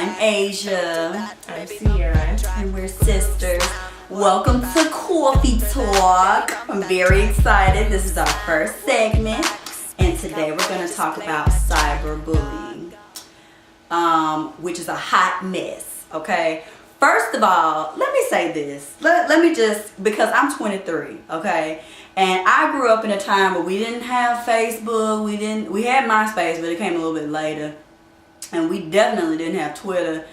I'm Asia. I'm Sierra. And we're sisters. Welcome to Coffee Talk. I'm very excited. This is our first segment. And today we're going to talk about cyberbullying, which is a hot mess, okay? First of all, let me say this. Let me just, because I'm 23, okay? And I grew up in a time where we didn't have Facebook. We had MySpace, but it came a little bit later. And we definitely didn't have Twitter.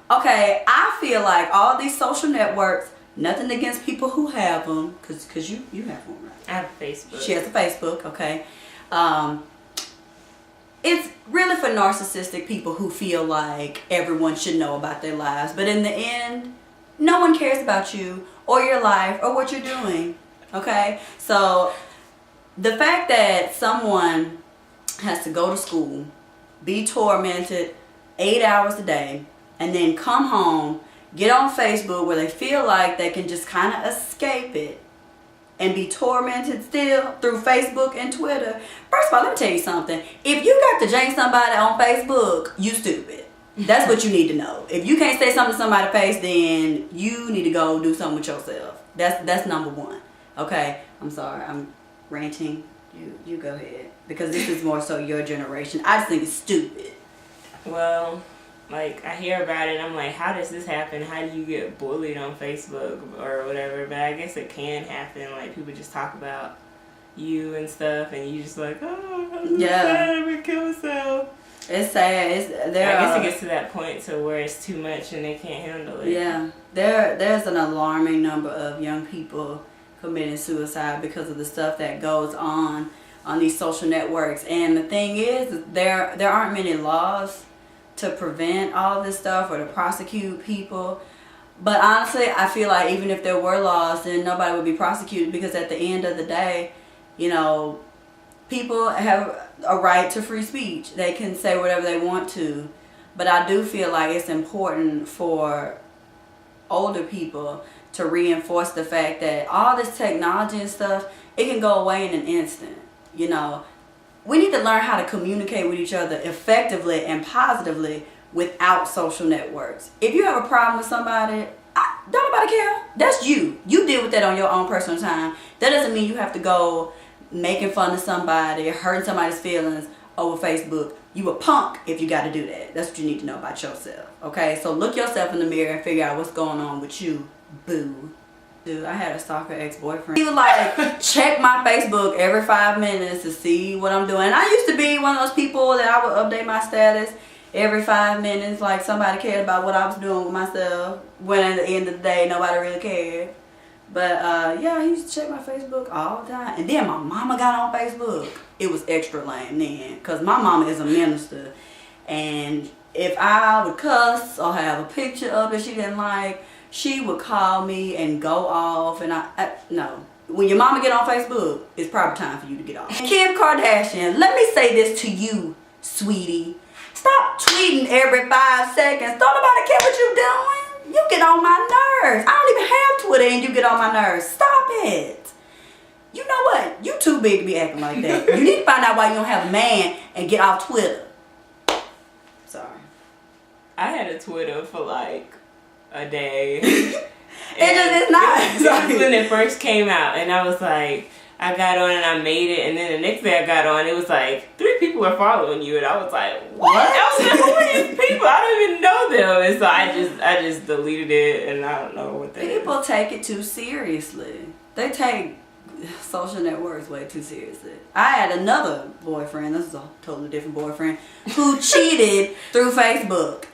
Okay, I feel like all these social networks, nothing against people who have them, because you have one, right? I have Facebook. She has a Facebook, okay. It's really for narcissistic people who feel like everyone should know about their lives. But in the end, no one cares about you or your life or what you're doing, okay? So the fact that someone has to go to school, be tormented 8 hours a day, and then come home, get on Facebook where they feel like they can just kind of escape it and be tormented still through Facebook and Twitter. First of all, let me tell you something. If you got to jank somebody on Facebook, you stupid. That's what you need to know. If you can't say something to somebody's face, then you need to go do something with yourself. That's number one. Okay? I'm sorry. I'm ranting. You go ahead. Because this is more so your generation. I just think it's stupid. Well, like, I hear about it and I'm like, how does this happen? How do you get bullied on Facebook or whatever? But I guess it can happen. Like, people just talk about you and stuff and you just like, oh, I'm sad, I'm gonna kill myself. It's sad. I guess it gets to that point to where it's too much and they can't handle it. Yeah. There's an alarming number of young people committing suicide because of the stuff that goes on these social networks. And the thing is, there aren't many laws to prevent all this stuff or to prosecute people. But honestly, I feel like even if there were laws, then nobody would be prosecuted, because at the end of the day, you know, people have a right to free speech. They can say whatever they want to. But I do feel like it's important for older people to reinforce the fact that all this technology and stuff, it can go away in an instant. You know, we need to learn how to communicate with each other effectively and positively without social networks. If you have a problem with somebody, don't nobody care. That's you. You deal with that on your own personal time. That doesn't mean you have to go making fun of somebody, hurting somebody's feelings over Facebook. You a punk if you got to do that. That's what you need to know about yourself. Okay, so look yourself in the mirror and figure out what's going on with you, boo. Dude, I had a stalker ex-boyfriend. He would like check my Facebook every 5 minutes to see what I'm doing. And I used to be one of those people that I would update my status every 5 minutes, like somebody cared about what I was doing with myself, when at the end of the day nobody really cared. But yeah, he used to check my Facebook all the time. And then my mama got on Facebook. It was extra lame then, because my mama is a minister, and if I would cuss or have a picture up that she didn't like, she would call me and go off. And no. When your mama get on Facebook, it's probably time for you to get off. Kim Kardashian, let me say this to you, sweetie. Stop tweeting every 5 seconds. Don't nobody care what you doing. You get on my nerves. I don't even have Twitter and you get on my nerves. Stop it. You know what? You too big to be acting like that. You need to find out why you don't have a man and get off Twitter. Sorry. I had a Twitter for like a day. It's not. It was when it first came out, and I was like, I got on and I made it, and then the next day I got on, it was like 3 people are following you, and I was like, what? I was like, who are these people? I don't even know them. And so I just deleted it, and I don't know what they People take it too seriously. They take social networks way too seriously. I had another boyfriend, this is a totally different boyfriend, who cheated through Facebook.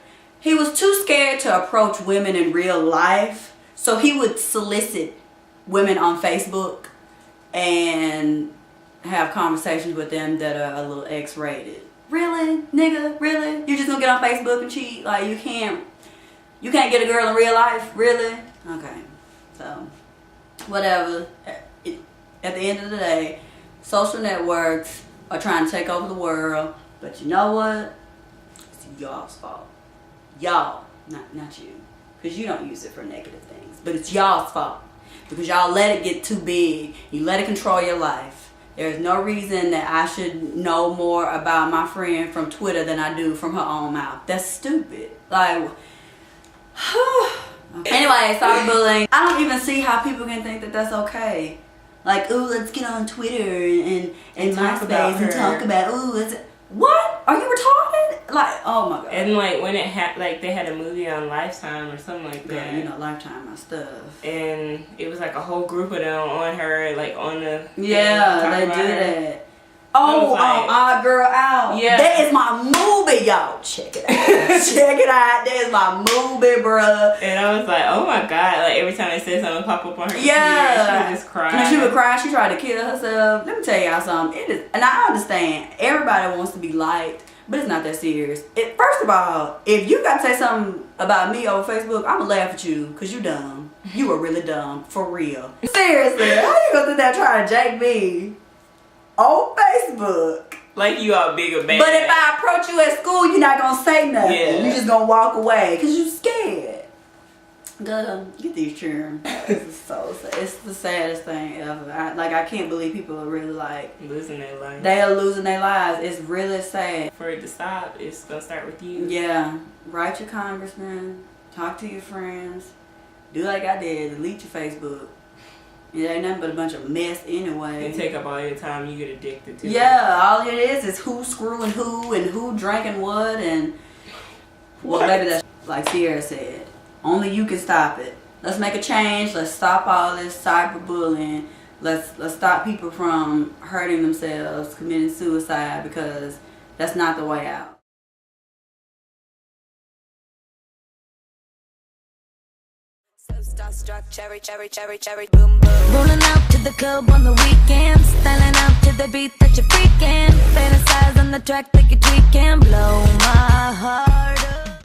He was too scared to approach women in real life, so he would solicit women on Facebook and have conversations with them that are a little X-rated. Really? Nigga? Really? You just gonna get on Facebook and cheat? Like, you can't get a girl in real life? Really? Okay. So, whatever. At the end of the day, social networks are trying to take over the world, but you know what? It's y'all's fault. Y'all, not you, because you don't use it for negative things, but it's y'all's fault, because y'all let it get too big. You let it control your life. There's no reason that I should know more about my friend from Twitter than I do from her own mouth. That's stupid. Like, anyway, cyberbullying. I don't even see how people can think that that's okay. Like, ooh, let's get on Twitter and MySpace and talk about, ooh, what? Are you retarded? Like, oh my god. And like when it like they had a movie on Lifetime or something like that. Yeah, you know, Lifetime my stuff. And it was like a whole group of them on her, like on the. Yeah, they do that. Oh, like, Odd Girl Out. Yeah. That is my movie, y'all. Check it out. Check it out. That is my movie, bruh. And I was like, oh my god. Like every time they said something pop up on her computer, yeah. she would just cry. And she would cry. She tried to kill herself. Let me tell y'all something. It is, and I understand. Everybody wants to be liked, but it's not that serious. First of all, if you got to say something about me over Facebook, I'm going to laugh at you because you dumb. You were really dumb. For real. Seriously. How you going to do that trying to jake me on Facebook? Like you all big or bad. But if I approach you at school, you're not going to say nothing. Yeah. You just going to walk away because you scared. Get these children. It's so sad. It's the saddest thing ever. I can't believe people are really like losing their life. They are losing their lives. It's really sad. For it to stop, it's gonna start with you. Yeah. Write your congressman. Talk to your friends. Do like I did. Delete your Facebook. It ain't nothing but a bunch of mess anyway. And take up all your time. You get addicted to. Yeah. All it is who screwing who and who drinking what and well, maybe that's like Sierra said. Only you can stop it. Let's make a change. Let's stop all this cyberbullying. Let's stop people from hurting themselves, committing suicide, because that's not the way out. So starstruck, cherry, cherry, cherry, cherry, boom, boom. Rolling out to the club on the weekend, styling out to the beat that you're freaking. Fantasize on the track like you're tweaking, blow my heart.